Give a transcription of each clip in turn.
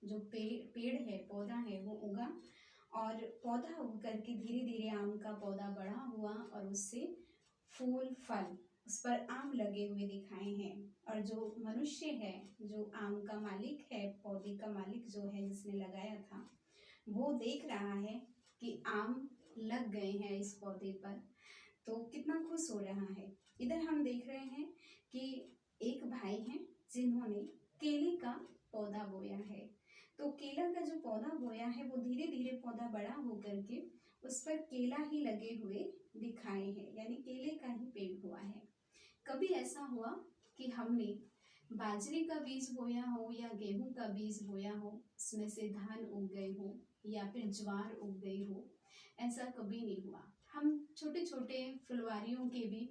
जो पेड़ है, पौधा है, वो उगा और पौधा उग करके धीरे धीरे आम का पौधा बड़ा हुआ और उससे फूल फल उस पर आम लगे हुए दिखाए हैं। और जो मनुष्य है, जो आम का मालिक है, पौधे का मालिक जो है जिसने लगाया था, वो देख रहा है कि आम लग गए हैं इस पौधे पर, तो कितना खुश हो रहा है। इधर हम देख रहे हैं कि एक भाई हैं जिन्होंने केले का पौधा बोया है। तो केला का जो पौधा बोया है वो धीरे धीरे पौधा बड़ा होकर के उस पर केला ही लगे हुए दिखाए हैं, यानी केले का ही पेड़ हुआ है। कभी ऐसा हुआ कि हमने बाजरे का बीज बोया हो या गेहूं का बीज बोया हो, उसमें से धान उग गए हो या फिर ज्वार उग गई हो, ऐसा कभी नहीं हुआ। हम छोटे छोटे फुलवारियों के भी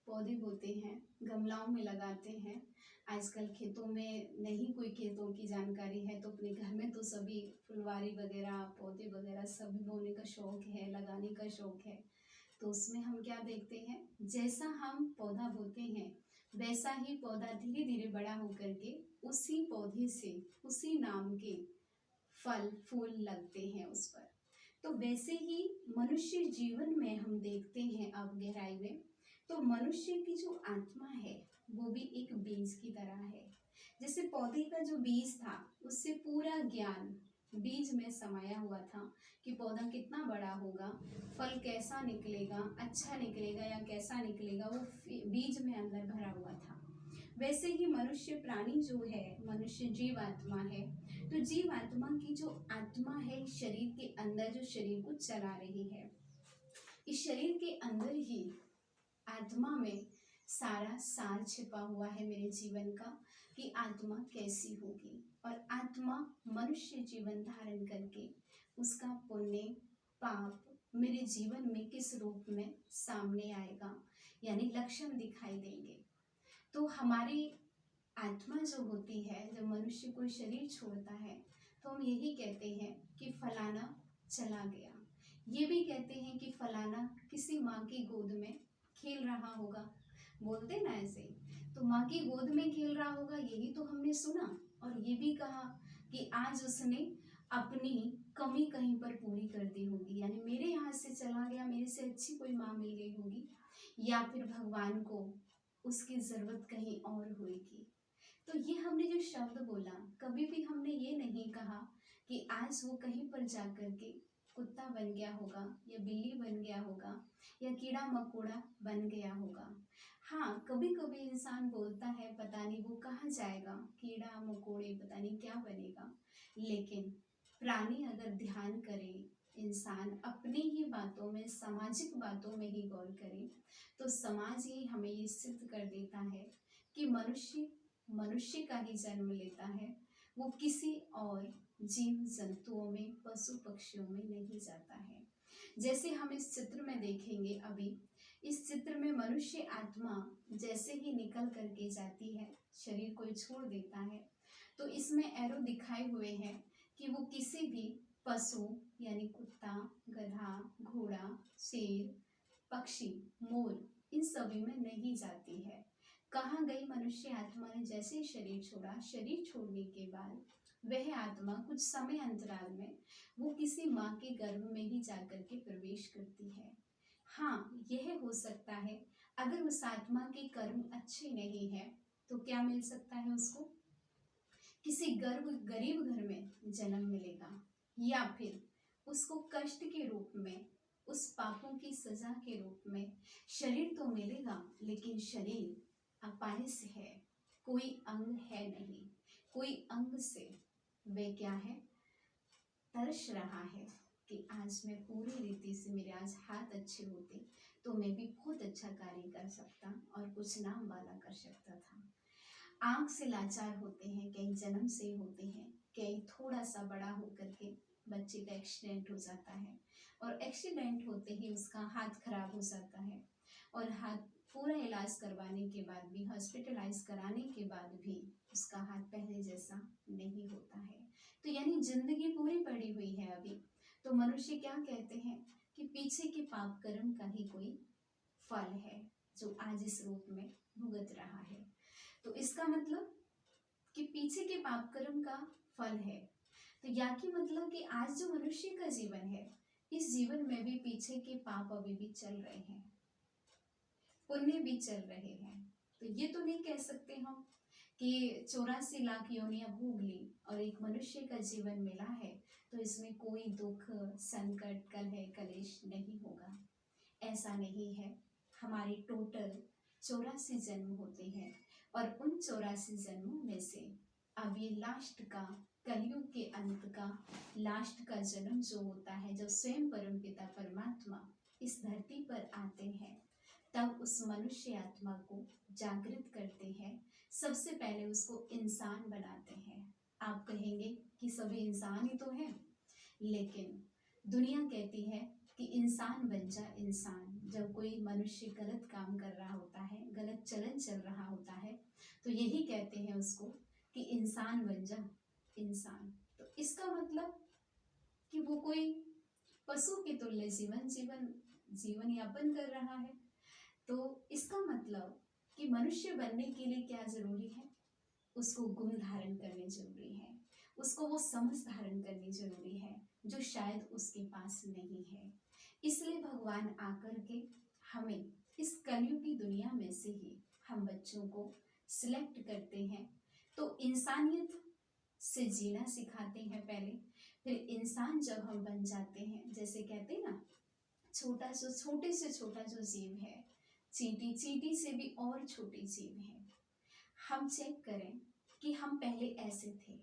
पौधे बोते हैं, गमलाओं में लगाते हैं। आजकल खेतों में नहीं कोई खेतों की जानकारी है तो अपने घर में तो सभी फुलवारी वगैरह, पौधे वगैरह सभी बोने का शौक है, लगाने का शौक है। तो उसमें हम क्या देखते हैं, जैसा हम पौधा बोते हैं वैसा ही पौधा धीरे धीरे बड़ा होकर के उसी पौधे से उसी नाम के फल फूल लगते हैं उस पर। तो वैसे ही मनुष्य जीवन में हम देखते हैं अब गहराई में, तो मनुष्य की जो आत्मा है वो भी एक बीज की तरह है। जैसे पौधे का जो बीज था उससे पूरा ज्ञान बीज में समाया हुआ था कि पौधा कितना बड़ा होगा, फल कैसा निकलेगा, अच्छा निकलेगा या कैसा निकलेगा, वो बीज में अंदर भरा हुआ था। वैसे ही मनुष्य प्राणी जो है, मनुष्य जीव आत्मा है, तो जीव आत्मा की जो आत्मा है शरीर के अंदर जो शरीर को चला रही है, इस शरीर के अंदर ही आत्मा में सारा सार छिपा हुआ है मेरे जीवन का कि आत्मा कैसी होगी। और आत्मा मनुष्य जीवन धारण करके उसका पुण्य पाप मेरे जीवन में किस रूप में सामने आएगा, यानी लक्षण दिखाई देंगे। तो हमारी आत्मा जो होती है, जब मनुष्य कोई शरीर छोड़ता है तो हम यही कहते हैं कि फलाना चला गया। ये भी कहते हैं कि फलाना किसी माँ की गोद में खेल रहा होगा, बोलते ना ऐसे। तो माँ की गोद में खेल रहा होगा, यही तो हमने सुना। और ये भी कहा कि आज उसने अपनी कमी कहीं पर पूरी कर दी होगी, यानी मेरे यहाँ से चला गया, मेरे से अच्छी कोई माँ मिल गई होगी, या फिर भगवान को उसकी जरूरत कहीं और होगी। तो ये हमने जो शब्द बोला, कभी भी हमने ये नहीं कहा कि आज वो कहीं पर जा कर के कुत्ता बन गया होगा या बिल्ली बन गया होगा या कीड़ा मकोड़ा बन गया होगा। हाँ, कभी कभी इंसान बोलता है पता नहीं वो कहाँ जाएगा, कीड़ा मकोड़े पता नहीं क्या बनेगा। लेकिन प्राणी अगर ध्यान करे, इंसान अपनी ही बातों में, सामाजिक बातों में ही गौर करे, तो समाज ही हमें ये सिद्ध कर देता है कि मनुष्य मनुष्य का ही जन्म लेता है, वो किसी और जीव जंतुओं में, पशु पक्षियों में नहीं जाता है। जैसे हम इस चित्र में देखेंगे, अभी इस चित्र में मनुष्य आत्मा जैसे ही निकल करके जाती है, शरीर को छोड़ देता है, तो इसमें एरो दिखाए हुए हैं कि वो किसी भी पशु यानी कुत्ता, गधा, घोड़ा, शेर, पक्षी, मोर, इन सभी में नहीं जाती है। कहाँ गई मनुष्य आत्मा ने जैसे शरीर छोड़ा, शरीर छोड़ने के बाद वह आत्मा कुछ समय अंतराल में वो किसी माँ के गर्भ में ही जाकर के प्रवेश करती है। हाँ, यह हो सकता है अगर उस आत्मा के कर्म अच्छे नहीं है तो क्या मिल सकता है उसको, किसी गरीब घर में जन्म मिलेगा, या फिर उसको कष्ट के रूप में, उस पापों की सजा के रूप में शरीर तो मिलेगा, लेकिन शरीर अपाहिज है, कोई अंग है नहीं, कोई अंग से वे क्या है, तरस रहा है कि आज मैं पूरी रीति से, मेरे आज हाथ अच्छे होते तो मैं भी बहुत अच्छा कार्य कर सकता और कुछ नाम वाला कर सकता था। आंख से लाचार होते हैं, कई जन्म से होते हैं, कई थोड़ा सा बड़ा होकर के बच्चे का एक्सीडेंट हो जाता है, और एक्सीडेंट होते ही उसका हाथ खराब हो जाता है, और हाथ पूरा इलाज करवाने के बाद भी, हॉस्पिटलाइज कराने के बाद भी उसका हाथ पहले जैसा नहीं होता है। तो यानी जिंदगी पूरी पड़ी हुई है अभी। तो मनुष्य क्या कहते हैं कि पीछे के पाप कर्म का ही कोई फल है जो आज इस रूप में भुगत रहा है। तो इसका मतलब कि पीछे के पाप कर्म का फल है। तो या कि मतलब कि आज जो मनुष्य का जीवन है, इस जीवन में भी पीछे के पाप अभी भी चल रहे हैं, पुण्य भी चल रहे हैं। तो ये तो नहीं कह सकते हम कि 84 लाख योनियां भोग ली और एक मनुष्य का जीवन मिला है तो इसमें कोई दुख, संकट, कलह, कलेश नहीं होगा। ऐसा नहीं है। हमारे टोटल 84 जन्म होते हैं और उन 84 जन्मों में से अब ये लास्ट का, कलयुग के अंत का लास्ट का जन्म जो होता है, जब स्वयं परमपिता परमात्मा इस धरती पर आते हैं, तब उस मनुष्य आत्मा को जागृत करते हैं। सबसे पहले उसको इंसान बनाते हैं। आप कहेंगे कि सभी इंसान ही तो हैं, लेकिन दुनिया कहती है कि इंसान बन जा इंसान। जब कोई मनुष्य गलत काम कर रहा होता है, गलत चलन चल रहा होता है, तो यही कहते हैं उसको कि इंसान बन जा इंसान। तो इसका मतलब कि वो कोई पशु के तुल्य जीवन यापन कर रहा है। तो इसका मतलब कि मनुष्य बनने के लिए क्या जरूरी है? उसको गुण धारण करने जरूरी है, उसको वो समझ धारण करनी जरूरी है जो शायद उसके पास नहीं है। इसलिए भगवान आकर के हमें इस कलयुग की दुनिया में से ही हम बच्चों को सिलेक्ट करते हैं। तो इंसानियत से जीना सिखाते हैं पहले, फिर इंसान जब हम बन जाते हैं, जैसे कहते हैं ना, छोटे से छोटा जो जीव है, चींटी, चींटी से भी और छोटी जीव है। हम चेक करें कि हम पहले ऐसे थे,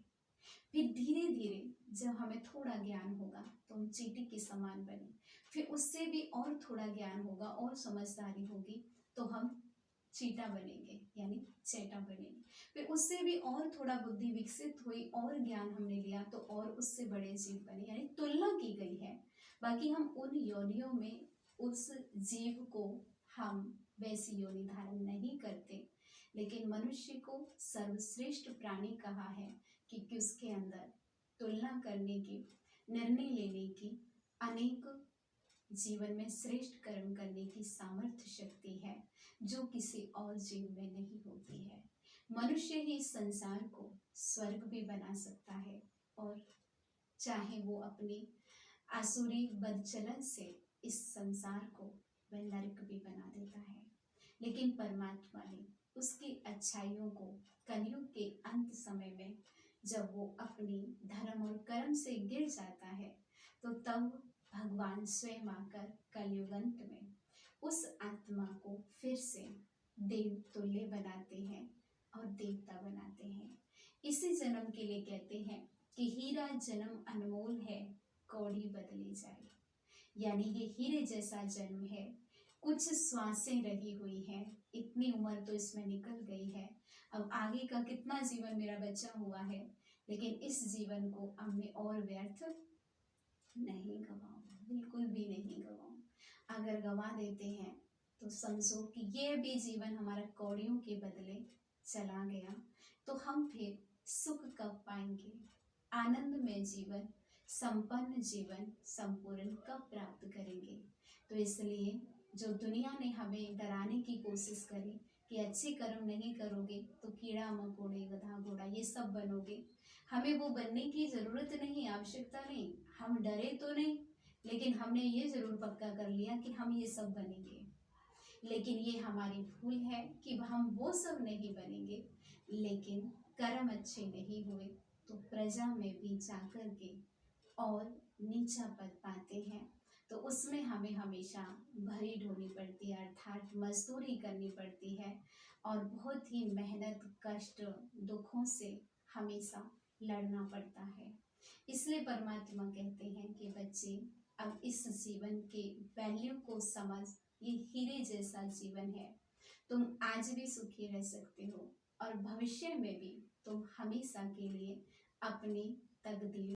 फिर धीरे धीरे जब हमें थोड़ा ज्ञान होगा तो हम चींटी के समान बने, फिर उससे भी और थोड़ा ज्ञान होगा और समझदारी होगी तो हम चीटा बनेंगे, यानी चेटा बनेंगे। फिर उससे भी और थोड़ा बुद्धि विकसित हुई और ज्ञान हमने लिया तो और उससे बड़े जीव बने, यानी तुलना की गई है। बाकी हम उन योनियों में उस जीव को हम वैसी योनि धारण नहीं करते, लेकिन मनुष्य को सर्वश्रेष्ठ प्राणी कहा है क्योंकि उसके अंदर तुलना करने की, निर्णय लेने की, अनेक जीवन में श्रेष्ठ कर्म करने की सामर्थ्य शक्ति है जो किसी और जीव में नहीं होती है। मनुष्य ही इस संसार को स्वर्ग भी बना सकता है और चाहे वो अपनी आसुरी बदचलन से इस संसार को वह नरक भी बना देता है। लेकिन परमात्मा ने उसकी अच्छाइयों को कलयुग के अंत समय में जब वो अपनी धर्म और कर्म से गिर जाता है तो तब भगवान स्वयं आकर कलयुग अंत में उस आत्मा को फिर से देव तुल्य बनाते हैं और देवता बनाते हैं। इसी जन्म के लिए कहते हैं कि हीरा जन्म अनमोल है, कौड़ी बदली जाए। यानी ये हीरे जैसा जन्म है, कुछ श्वासें रही हुई हैं, इतनी उम्र तो इसमें निकल गई है, अब आगे का कितना जीवन मेरा बचा हुआ है, लेकिन इस जीवन को अब मैं और व्यर्थ नहीं गवाऊं, बिल्कुल भी नहीं गवाऊं। अगर गवा देते हैं तो समझो कि ये भी जीवन हमारा कौड़ियों के बदले चला गया, तो हम फिर सुख कब पाएंगे? आनंद में जीवन, संपन्न जीवन, संपूर्ण कब प्राप्त करेंगे? तो इसलिए जो दुनिया ने हमें डराने की कोशिश करी कि अच्छे कर्म नहीं करोगे तो कीड़ा मकोड़े, गधा घोड़ा ये सब बनोगे, हमें वो बनने की जरूरत नहीं, आवश्यकता नहीं। हम डरे तो नहीं, लेकिन हमने ये जरूर पक्का कर लिया कि हम ये सब बनेंगे। लेकिन ये हमारी भूल है कि हम वो सब नहीं बनेंगे, लेकिन कर्म अच्छे नहीं हुए तो प्रजा में भी जाकर के और नीचा पद पाते हैं। तो उसमें हमें हमेशा भरी ढोनी पड़ती है, अर्थात मजदूरी करनी पड़ती है और बहुत ही मेहनत, कष्ट, दुखों से हमेशा लड़ना पड़ता है। इसलिए परमात्मा कहते हैं कि बच्चे अब इस जीवन के वैल्यू को समझ, ये हीरे जैसा जीवन है, तुम आज भी सुखी रह सकते हो और भविष्य में भी तुम हमेशा के लिए अपनी तकदीर